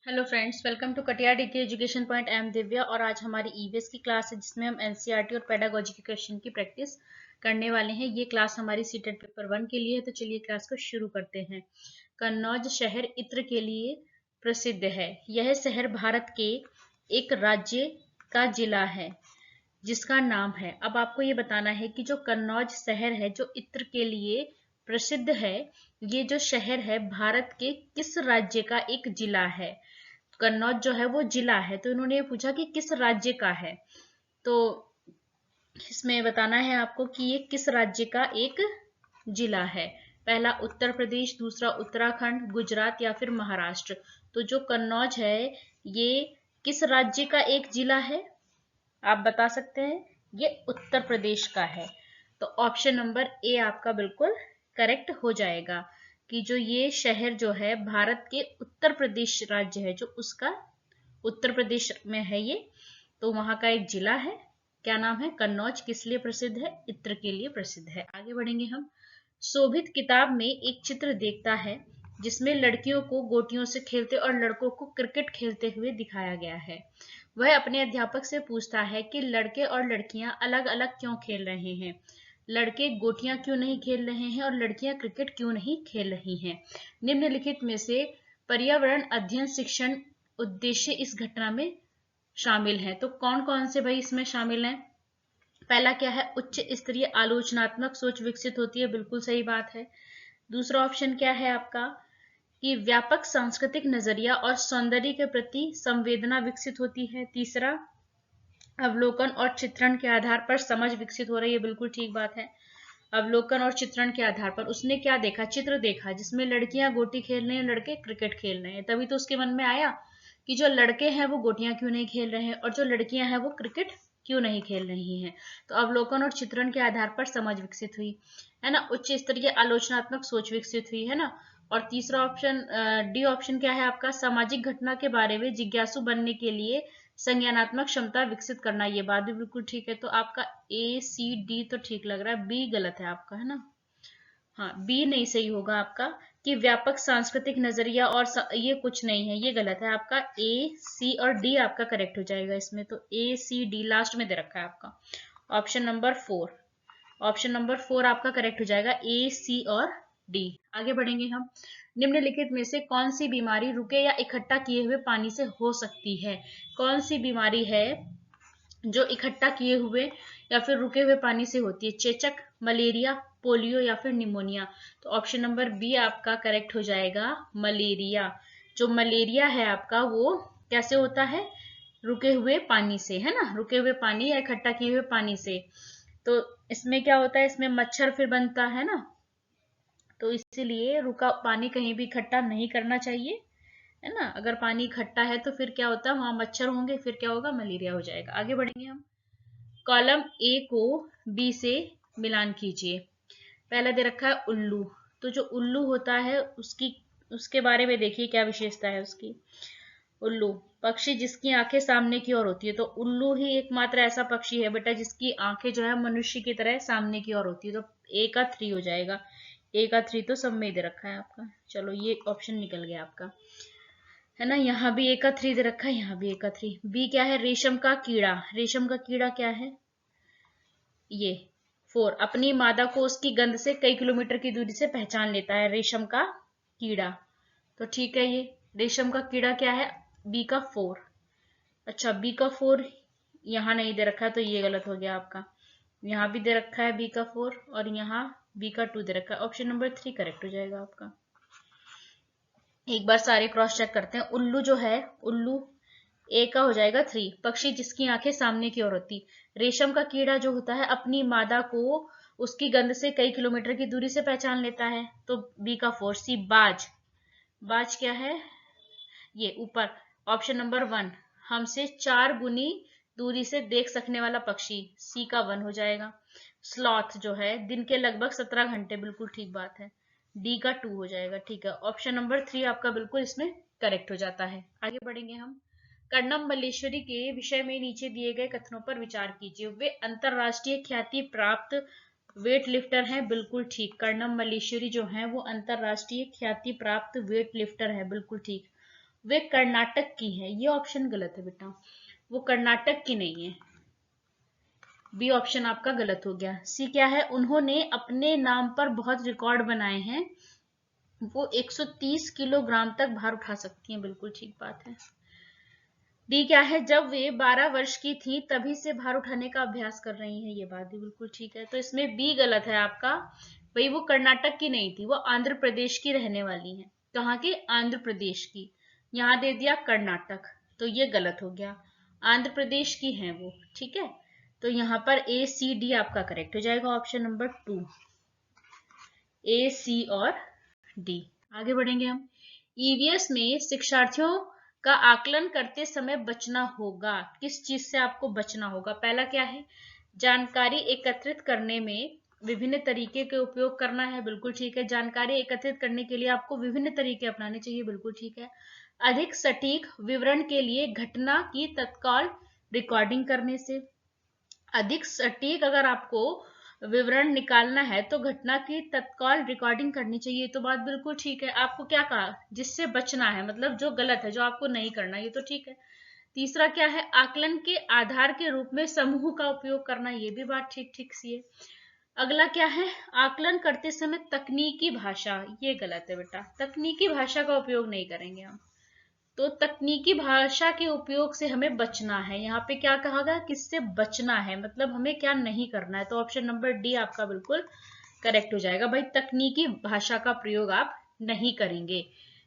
Hello friends, welcome to Katiyar DK education point. I am Divya और आज हमारी ईवीएस की क्लास है जिसमें हम एनसीईआरटी और पेडागोजी के क्वेश्चन की प्रैक्टिस करने वाले हैं। ये क्लास हमारी सीटेट पेपर 1 के लिए है, तो चलिए क्लास को शुरू करते हैं। कन्नौज शहर इत्र के लिए प्रसिद्ध है। यह शहर भारत के एक राज्य का जिला है जिसका नाम है। अब आपको ये बताना है कि जो कन्नौज शहर है जो इत्र के लिए प्रसिद्ध है, ये जो शहर है भारत के किस राज्य का एक जिला है। कन्नौज जो है वो जिला है, तो इन्होंने ये पूछा कि किस राज्य का है। तो इसमें बताना है आपको कि ये किस राज्य का एक जिला है। पहला उत्तर प्रदेश, दूसरा उत्तराखंड, गुजरात या फिर महाराष्ट्र। तो जो कन्नौज है ये किस राज्य का एक जिला है, आप बता सकते हैं। ये उत्तर प्रदेश का है। तो ऑप्शन नंबर ए आपका बिल्कुल करेक्ट हो जाएगा कि जो ये शहर जो है भारत के उत्तर प्रदेश राज्य है, जो उसका उत्तर प्रदेश में है ये, तो वहां का एक जिला है। क्या नाम है? कन्नौज। किस लिए प्रसिद्ध है? इत्र के लिए प्रसिद्ध है। आगे बढ़ेंगे हम। शोभित किताब में एक चित्र देखता है जिसमें लड़कियों को गोटियों से खेलते और लड़कों को क्रिकेट खेलते हुए दिखाया गया है। वह अपने अध्यापक से पूछता है कि लड़के और लड़कियां अलग अलग क्यों खेल रहे हैं। लड़के गोटियां क्यों नहीं खेल रहे हैं और लड़कियां क्रिकेट क्यों नहीं खेल रही हैं। निम्नलिखित में से पर्यावरण अध्ययन शिक्षण उद्देश्य इस घटना में शामिल हैं। तो कौन कौन से भाई इसमें शामिल हैं? पहला क्या है? उच्च स्तरीय आलोचनात्मक सोच विकसित होती है। बिल्कुल सही बात है। दूसरा ऑप्शन क्या है आपका कि व्यापक सांस्कृतिक नजरिया और सौंदर्य के प्रति संवेदना विकसित होती है। तीसरा, अवलोकन और चित्रण के आधार पर समझ विकसित हो रही है। बिल्कुल ठीक बात है। अवलोकन और चित्रण के आधार पर उसने क्या देखा? चित्र देखा जिसमें लड़कियां गोटी खेल रही हैं, लड़के क्रिकेट खेल रहे हैं। तभी तो उसके मन में आया कि जो लड़के हैं वो गोटियां क्यों नहीं खेल रहे हैं और जो लड़कियां हैं वो क्रिकेट क्यों नहीं खेल रही हैं। तो अवलोकन और चित्रण के आधार पर समझ विकसित हुई है ना। उच्च स्तरीय आलोचनात्मक सोच विकसित हुई है ना। और तीसरा ऑप्शन डी ऑप्शन क्या है आपका? सामाजिक घटना के बारे में जिज्ञासु बनने के लिए संज्ञानात्मक क्षमता विकसित करना। ये बात भी बिल्कुल ठीक है। तो आपका ए सी डी तो ठीक लग रहा है, बी गलत है आपका, है ना। हाँ, बी नहीं सही होगा आपका कि व्यापक सांस्कृतिक नजरिया और ये कुछ नहीं है, ये गलत है आपका। ए सी और डी आपका करेक्ट हो जाएगा इसमें। तो ए सी डी लास्ट में दे रखा है आपका। ऑप्शन नंबर 4, ऑप्शन नंबर 4 आपका करेक्ट हो जाएगा, ए सी और डी। आगे बढ़ेंगे हम। निम्नलिखित में से कौन सी बीमारी रुके या इकट्ठा किए हुए पानी से हो सकती है? कौन सी बीमारी है जो इकट्ठा किए हुए या फिर रुके हुए पानी से होती है? चेचक, मलेरिया, पोलियो या फिर निमोनिया। तो ऑप्शन नंबर बी आपका करेक्ट हो जाएगा, मलेरिया। जो मलेरिया है आपका वो कैसे होता है? रुके हुए पानी से, है ना। रुके हुए पानी या इकट्ठा किए हुए पानी से। तो इसमें क्या होता है? इसमें मच्छर फिर बनता है ना। तो इसीलिए रुका पानी कहीं भी इकट्ठा नहीं करना चाहिए, है ना। अगर पानी इकट्ठा है तो फिर क्या होता है? वहां मच्छर होंगे, फिर क्या होगा? मलेरिया हो जाएगा। आगे बढ़ेंगे हम। कॉलम ए को बी से मिलान कीजिए। पहला दे रखा है उल्लू। तो जो उल्लू होता है उसकी उसके बारे में देखिए क्या विशेषता है उसकी। उल्लू पक्षी जिसकी आंखें सामने की ओर होती है। तो उल्लू ही एकमात्र ऐसा पक्षी है बेटा जिसकी आंखें जो है मनुष्य की तरह सामने की ओर होती है। तो ए का 3 हो जाएगा। ए का 3 तो सब में दे रखा है आपका। चलो ये ऑप्शन निकल गया आपका, है ना। यहाँ भी ए का 3 दे रखा है, यहाँ भी ए का 3। बी क्या है? रेशम का कीड़ा। रेशम का कीड़ा क्या है? ये 4 अपनी मादा को उसकी गंध से कई किलोमीटर की दूरी से पहचान लेता है, रेशम का कीड़ा। तो ठीक है, ये रेशम का कीड़ा क्या है? बी का 4। अच्छा, बी का 4 यहाँ नहीं दे रखा है तो ये गलत हो गया आपका। यहाँ भी दे रखा है बी का 4 और यहाँ बी का 2 दे रखा है। ऑप्शन नंबर 3 करेक्ट हो जाएगा आपका। एक बार सारे क्रॉस चेक करते हैं। उल्लू जो है, उल्लू ए का हो जाएगा 3, पक्षी जिसकी आंखें सामने की ओर होती। रेशम का कीड़ा जो होता है अपनी मादा को उसकी गंध से कई किलोमीटर की दूरी से पहचान लेता है। तो बी का 4। सी बाज। बाज क्या है? ये ऊपर ऑप्शन नंबर 1 हमसे 4 गुनी दूरी से देख सकने वाला पक्षी। सी का 1 हो जाएगा। स्लॉथ जो है दिन के लगभग 17 घंटे। बिल्कुल ठीक बात है। डी का 2 हो जाएगा। ठीक है, ऑप्शन नंबर 3 आपका बिल्कुल इसमें करेक्ट हो जाता है। आगे बढ़ेंगे हम। कर्णम मल्लेश्वरी के विषय में नीचे दिए गए कथनों पर विचार कीजिए। वे अंतरराष्ट्रीय ख्याति प्राप्त वेट लिफ्टर हैं। बिल्कुल ठीक। कर्णम मल्लेश्वरी जो है वो अंतरराष्ट्रीय ख्याति प्राप्त वेट लिफ्टर है। बिल्कुल ठीक। वे कर्नाटक की है, ये ऑप्शन गलत है बेटा, वो कर्नाटक की नहीं है, बी ऑप्शन आपका गलत हो गया। सी क्या है, उन्होंने अपने नाम पर बहुत रिकॉर्ड बनाए हैं, वो 130 किलोग्राम तक भार उठा सकती हैं, बिल्कुल ठीक बात है। डी क्या है, जब वे 12 वर्ष की थी तभी से भार उठाने का अभ्यास कर रही हैं, ये बात भी बिल्कुल ठीक है। तो इसमें बी गलत है आपका, भाई वो कर्नाटक की नहीं थी, वो आंध्र प्रदेश की रहने वाली है। कहाँ की, आंध्र प्रदेश की, यहाँ दे दिया कर्नाटक, तो ये गलत हो गया, आंध्र प्रदेश की है वो, ठीक है। तो यहाँ पर ए सी डी आपका करेक्ट हो जाएगा, ऑप्शन नंबर 2, ए सी और डी। आगे बढ़ेंगे हम। ईवीएस में शिक्षार्थियों का आकलन करते समय बचना होगा, किस चीज से आपको बचना होगा? पहला क्या है, जानकारी एकत्रित करने में विभिन्न तरीके के उपयोग करना है, बिल्कुल ठीक है। जानकारी एकत्रित करने के लिए आपको विभिन्न तरीके अपनाने चाहिए, बिल्कुल ठीक है। अधिक सटीक विवरण के लिए घटना की तत्काल रिकॉर्डिंग करने से, अधिक सटीक अगर आपको विवरण निकालना है तो घटना की तत्काल रिकॉर्डिंग करनी चाहिए, तो बात बिल्कुल ठीक है। आपको क्या कहा, जिससे बचना है, मतलब जो गलत है, जो आपको नहीं करना, ये तो ठीक है। तीसरा क्या है, आकलन के आधार के रूप में समूह का उपयोग करना, ये भी बात ठीक ठीक सी है। अगला क्या है, आकलन करते समय तकनीकी भाषा, ये गलत है बेटा, तकनीकी भाषा का उपयोग नहीं करेंगे हम, तो तकनीकी भाषा के उपयोग से हमें बचना है। यहाँ पे क्या कहा गया, किससे बचना है, मतलब हमें क्या नहीं करना है, तो ऑप्शन नंबर डी आपका बिल्कुल करेक्ट हो जाएगा। भाई तकनीकी भाषा का प्रयोग आप नहीं करेंगे,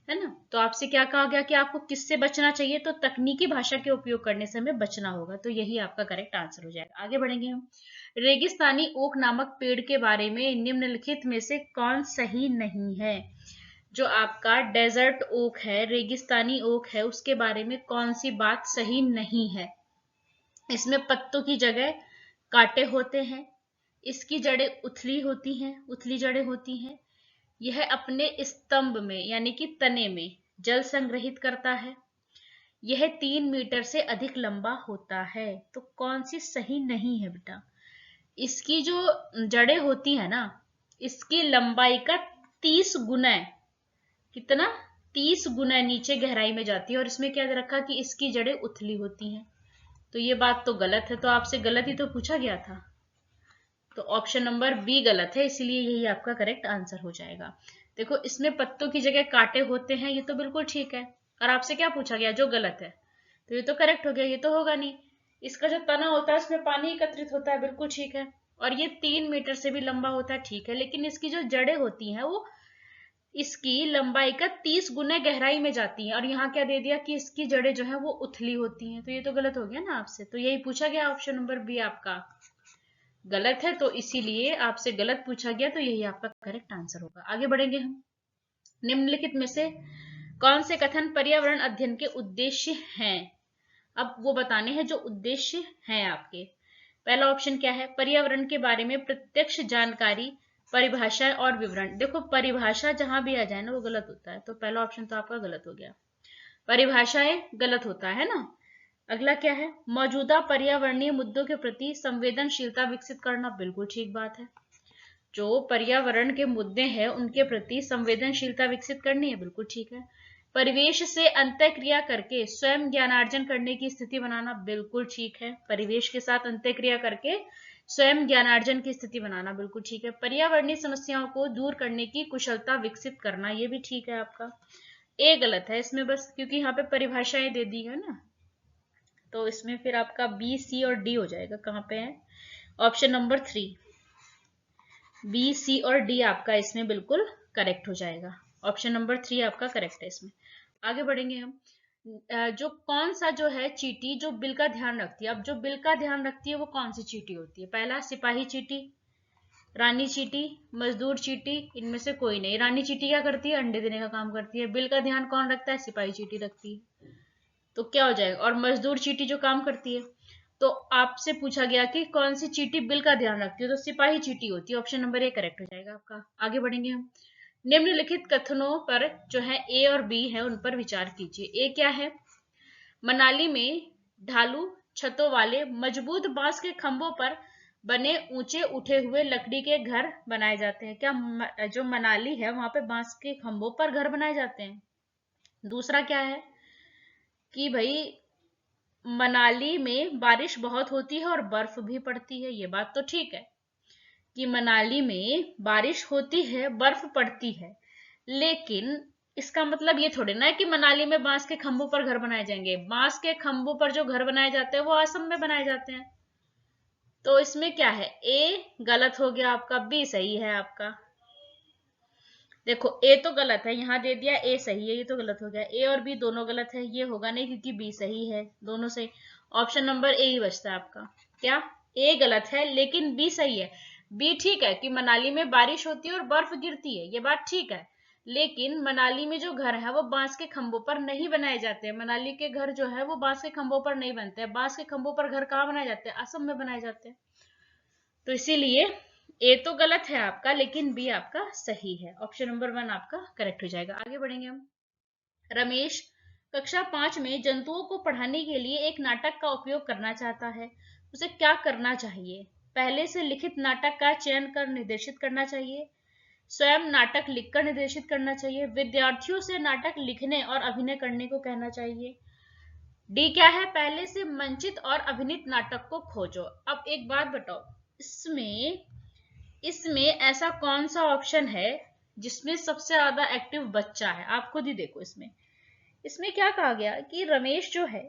है ना। तो आपसे क्या कहा गया कि आपको किससे बचना चाहिए, तो तकनीकी भाषा के उपयोग करने से हमें बचना होगा, तो यही आपका करेक्ट आंसर हो जाएगा। आगे बढ़ेंगे हम। रेगिस्तानी ओक नामक पेड़ के बारे में निम्नलिखित में से कौन सही नहीं है? जो आपका डेजर्ट ओक है, रेगिस्तानी ओक है, उसके बारे में कौन सी बात सही नहीं है? इसमें पत्तों की जगह कांटे होते हैं, इसकी जड़ें उथली होती हैं, उथली जड़ें होती हैं, यह अपने स्तंभ में यानी कि तने में जल संग्रहित करता है, यह 3 मीटर से अधिक लंबा होता है। तो कौन सी सही नहीं है बेटा? इसकी जो जड़ें होती है ना, इसकी लंबाई का 30 गुना है, कितना, 30 गुना नीचे गहराई में जाती है, और इसमें क्या रखा कि इसकी जड़ें उथली होती हैं, तो ये बात तो गलत है। तो आपसे गलत ही तो पूछा गया था, तो ऑप्शन नंबर बी गलत है, इसीलिए यही आपका करेक्ट आंसर हो जाएगा। देखो इसमें पत्तों की जगह कांटे होते हैं, ये तो बिल्कुल ठीक है, और आपसे क्या पूछा गया, जो गलत है, तो ये तो करेक्ट हो गया, ये तो होगा नहीं। इसका जो तना होता है उसमें पानी एकत्रित होता है, बिल्कुल ठीक है, और ये 3 मीटर से भी लंबा होता है, ठीक है, लेकिन इसकी जो जड़ें होती हैं वो इसकी लंबाई का 30 गुना गहराई में जाती हैं, और यहाँ क्या दे दिया कि इसकी जड़ें जो है वो उथली होती हैं, तो ये तो गलत हो गया ना आपसे, तो यही पूछा गया, ऑप्शन नंबर बी आपका गलत है, तो इसीलिए आपसे गलत पूछा गया, तो यही आपका करेक्ट आंसर होगा। आगे बढ़ेंगे हम। निम्नलिखित में से कौन से कथन पर्यावरण अध्ययन के उद्देश्य हैं? अब वो बताने हैं जो उद्देश्य हैं आपके। पहला ऑप्शन क्या है, पर्यावरण के बारे में प्रत्यक्ष जानकारी, परिभाषा और विवरण। देखो परिभाषा जहां भी आ जाए ना वो गलत होता है, तो पहला ऑप्शन तो आपका गलत हो गया, परिभाषाएं गलत होता है ना। अगला क्या है, मौजूदा पर्यावरणीय मुद्दों के प्रति संवेदनशीलता विकसित करना, बिल्कुल ठीक बात है, जो पर्यावरण के मुद्दे हैं उनके प्रति संवेदनशीलता विकसित करनी है, बिल्कुल ठीक है। परिवेश से अंतःक्रिया करके स्वयं ज्ञानार्जन करने की स्थिति बनाना, बिल्कुल ठीक है, परिवेश के साथ अंतःक्रिया करके स्वयं ज्ञानार्जन की स्थिति बनाना, बिल्कुल ठीक है। पर्यावरणीय समस्याओं को दूर करने की कुशलता विकसित करना, ये भी ठीक है आपका। ए गलत है इसमें, बस क्योंकि यहाँ पे परिभाषाएं दे दी है ना, तो इसमें फिर आपका बी सी और डी हो जाएगा, कहाँ पे है, ऑप्शन नंबर 3, बी सी और डी आपका इसमें बिल्कुल करेक्ट हो जाएगा, ऑप्शन नंबर 3 आपका करेक्ट है इसमें। आगे बढ़ेंगे हम। जो कौन सा जो है चींटी जो बिल का ध्यान रखती है, अब जो बिल का ध्यान रखती है वो कौन सी चींटी होती है? पहला सिपाही चींटी, रानी चींटी, मजदूर चींटी, इनमें से कोई नहीं। रानी चींटी क्या करती है, अंडे देने का काम करती है, बिल का ध्यान कौन रखता है, सिपाही चींटी रखती है, तो क्या हो जाएगा, और मजदूर चींटी जो काम करती है, तो आपसे पूछा गया कि कौन सी चींटी बिल का ध्यान रखती है, तो सिपाही चींटी होती है, ऑप्शन नंबर ए करेक्ट हो जाएगा आपका। आगे बढ़ेंगे हम। निम्नलिखित कथनों पर जो है ए और बी है उन पर विचार कीजिए। ए क्या है, मनाली में ढालू छतों वाले मजबूत बांस के खंभों पर बने ऊंचे उठे हुए लकड़ी के घर बनाए जाते हैं। क्या जो मनाली है वहां पे बांस के खंभों पर घर बनाए जाते हैं? दूसरा क्या है, कि भाई मनाली में बारिश बहुत होती है और बर्फ भी पड़ती है, ये बात तो ठीक है कि मनाली में बारिश होती है, बर्फ पड़ती है, लेकिन इसका मतलब ये थोड़ी ना है कि मनाली में बांस के खंभों पर घर बनाए जाएंगे। बांस के खंभों पर जो घर बनाए जाते हैं वो असम में बनाए जाते हैं। तो इसमें क्या है, ए गलत हो गया आपका, बी सही है आपका। देखो ए तो गलत है, यहां दे दिया ए सही है, ये तो गलत हो गया। ए और बी दोनों गलत है, ये होगा नहीं क्योंकि बी सही है, दोनों सही। ऑप्शन नंबर ए ही बचता है आपका। क्या, ए गलत है लेकिन बी सही है। बी ठीक है कि मनाली में बारिश होती है और बर्फ गिरती है, ये बात ठीक है, लेकिन मनाली में जो घर है वो बांस के खंभों पर नहीं बनाए जाते हैं। मनाली के घर जो है वो बांस के खंभों पर नहीं बनते हैं। बांस के खंभों पर घर कहाँ बनाए जाते हैं, असम में बनाए जाते हैं। तो इसीलिए ए तो गलत है आपका, लेकिन बी आपका सही है। ऑप्शन नंबर 1 आपका करेक्ट हो जाएगा। आगे बढ़ेंगे हम। रमेश कक्षा 5 में जंतुओं को पढ़ाने के लिए एक नाटक का उपयोग करना चाहता है, उसे क्या करना चाहिए? पहले से लिखित नाटक का चयन कर निर्देशित करना चाहिए, स्वयं नाटक लिखकर निर्देशित करना चाहिए, विद्यार्थियों से नाटक लिखने और अभिनय करने को कहना चाहिए। डी क्या है, पहले से मंचित और अभिनीत नाटक को खोजो। अब एक बात बताओ, इसमें इसमें ऐसा कौन सा ऑप्शन है जिसमें सबसे ज्यादा एक्टिव बच्चा है? आप खुद ही देखो। इसमें क्या कहा गया कि रमेश जो है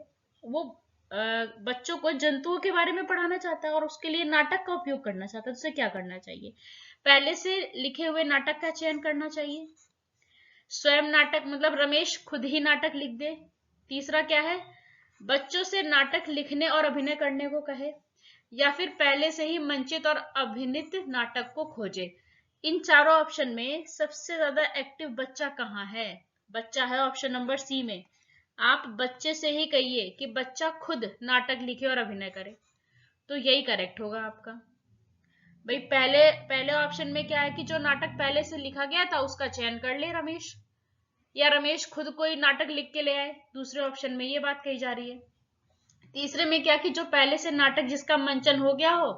वो बच्चों को जंतुओं के बारे में पढ़ाना चाहता है और उसके लिए नाटक का उपयोग करना चाहता है। तो उसे क्या करना चाहिए? पहले से लिखे हुए नाटक का चयन करना चाहिए, स्वयं नाटक मतलब रमेश खुद ही नाटक लिख दे, तीसरा क्या है, बच्चों से नाटक लिखने और अभिनय करने को कहे, या फिर पहले से ही मंचित और अभिनीत नाटक को खोजे। इन चारों ऑप्शन में सबसे ज्यादा एक्टिव बच्चा कहाँ है? बच्चा है ऑप्शन नंबर सी में। आप बच्चे से ही कहिए कि बच्चा खुद नाटक लिखे और अभिनय करे, तो यही करेक्ट होगा आपका। भाई पहले पहले ऑप्शन में क्या है कि जो नाटक पहले से लिखा गया था उसका चयन कर ले रमेश, या रमेश खुद कोई नाटक लिख के ले आए, दूसरे ऑप्शन में ये बात कही जा रही है। तीसरे में क्या कि जो पहले से नाटक जिसका मंचन हो गया हो,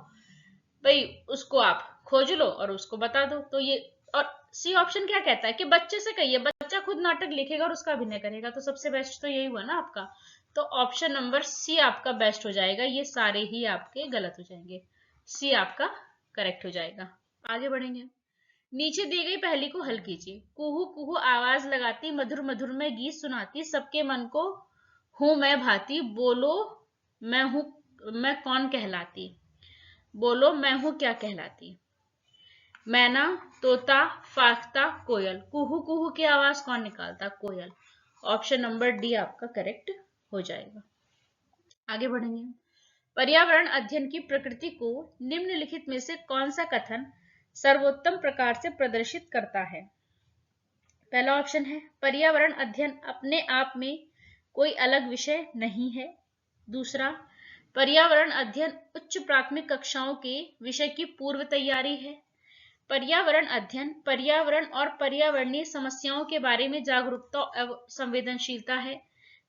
भाई उसको आप खोज लो और उसको बता दो। तो ये, और सी ऑप्शन क्या कहता है कि बच्चे से कहिए, बच्चा खुद नाटक लिखेगा और उसका अभिनय करेगा। तो सबसे बेस्ट तो यही हुआ ना आपका। तो ऑप्शन नंबर सी आपका बेस्ट हो जाएगा, ये सारे ही आपके गलत हो जाएंगे। सी आपका करेक्ट हो जाएगा। आगे बढ़ेंगे। नीचे दी गई पहली को हल कीजिए। कुहू कुहू आवाज लगाती, मधुर मधुर में गीत सुनाती, सबके मन को हूं मैं भाती, बोलो मैं हूं, मैं कौन कहलाती, बोलो मैं हूं क्या कहलाती। मैना, तोता, फाख्ता, कोयल। कुहू कुहू की आवाज कौन निकालता? कोयल। ऑप्शन नंबर डी आपका करेक्ट हो जाएगा। आगे बढ़ेंगे। पर्यावरण अध्ययन की प्रकृति को निम्नलिखित में से कौन सा कथन सर्वोत्तम प्रकार से प्रदर्शित करता है? पहला ऑप्शन है, पर्यावरण अध्ययन अपने आप में कोई अलग विषय नहीं है। दूसरा, पर्यावरण अध्ययन उच्च प्राथमिक कक्षाओं के विषय की पूर्व तैयारी है। पर्यावरण अध्ययन पर्यावरण और पर्यावरणीय समस्याओं के बारे में जागरूकता एवं संवेदनशीलता है।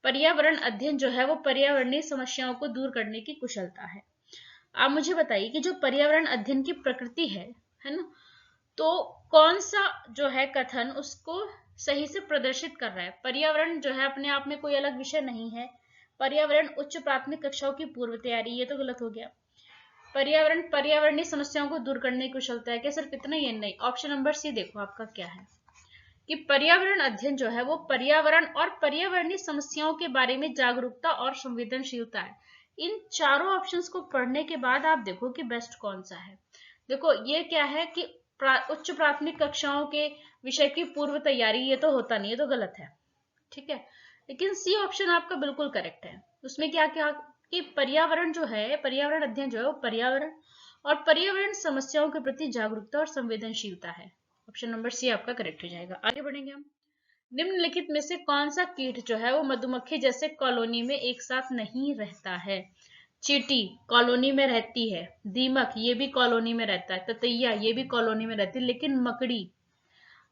पर्यावरण अध्ययन जो है वो पर्यावरणीय समस्याओं को दूर करने की कुशलता है। आप मुझे बताइए कि जो पर्यावरण अध्ययन की प्रकृति है ना, तो कौन सा जो है कथन उसको सही से प्रदर्शित कर रहा है? पर्यावरण जो है अपने आप में कोई अलग विषय नहीं है। पर्यावरण उच्च प्राथमिक कक्षाओं की पूर्व तैयारी, ये तो गलत हो गया। पर्यावरण पर्यावरणीय समस्याओं को दूर करने की कुशलता है, क्या सिर्फ इतना ही? नहीं। ऑप्शन नंबर सी देखो आपका क्या है कि पर्यावरण अध्ययन जो है वो पर्यावरण और पर्यावरणीय समस्याओं के बारे में जागरूकता और संवेदनशीलता है। इन चारों ऑप्शंस को पढ़ने के बाद आप देखो कि बेस्ट कौन सा है। देखो ये क्या है कि उच्च प्राथमिक कक्षाओं के विषय की पूर्व तैयारी, ये तो होता नहीं है, तो गलत है, ठीक है। लेकिन सी ऑप्शन आपका बिल्कुल करेक्ट है। उसमें क्या क्या कि पर्यावरण जो है, पर्यावरण अध्ययन जो है वो पर्यावरण और पर्यावरण समस्याओं के प्रति जागरूकता और संवेदनशीलता है। ऑप्शन नंबर सी आपका करेक्ट हो जाएगा। आगे बढ़ेंगे हम। निम्नलिखित में से कौन सा कीट जो है वो मधुमक्खी जैसे कॉलोनी में एक साथ नहीं रहता है? चींटी कॉलोनी में रहती है, दीमक ये भी कॉलोनी में रहता है, ततैया ये भी कॉलोनी में रहती है, लेकिन मकड़ी,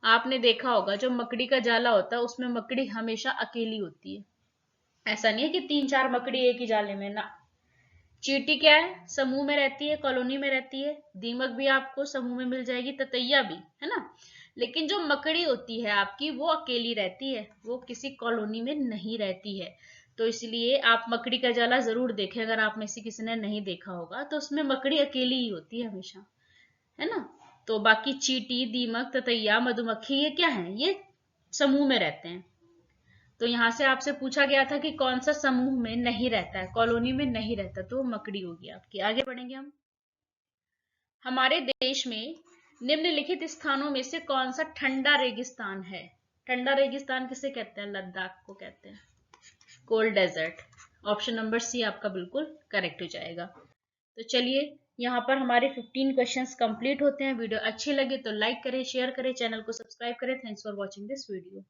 आपने देखा होगा जो मकड़ी का जाला होता है उसमें मकड़ी हमेशा अकेली होती है। ऐसा नहीं है कि 3-4 मकड़ी एक ही जाले में ना। चींटी क्या है, समूह में रहती है, कॉलोनी में रहती है। दीमक भी आपको समूह में मिल जाएगी, ततैया भी, है ना। लेकिन जो मकड़ी होती है आपकी वो अकेली रहती है, वो किसी कॉलोनी में नहीं रहती है। तो इसलिए आप मकड़ी का जाला जरूर देखें, अगर आप में से किसी ने नहीं देखा होगा तो उसमें मकड़ी अकेली ही होती है हमेशा, है ना। तो बाकी चींटी, दीमक, ततैया, मधुमक्खी ये क्या है, ये समूह में रहते हैं। तो यहां से आपसे पूछा गया था कि कौन सा समूह में नहीं रहता है, कॉलोनी में नहीं रहता, तो मकड़ी होगी आपकी। आगे बढ़ेंगे हम। हमारे देश में निम्नलिखित स्थानों में से कौन सा ठंडा रेगिस्तान है। ठंडा रेगिस्तान किसे कहते हैं, लद्दाख को कहते हैं, cold desert. Option number C आपका बिल्कुल करेक्ट हो जाएगा। तो चलिए, यहाँ पर हमारे 15 क्वेश्चंस कंप्लीट होते हैं। वीडियो अच्छी लगे तो लाइक करें, शेयर करें, चैनल को सब्सक्राइब करें। Thanks for watching this video.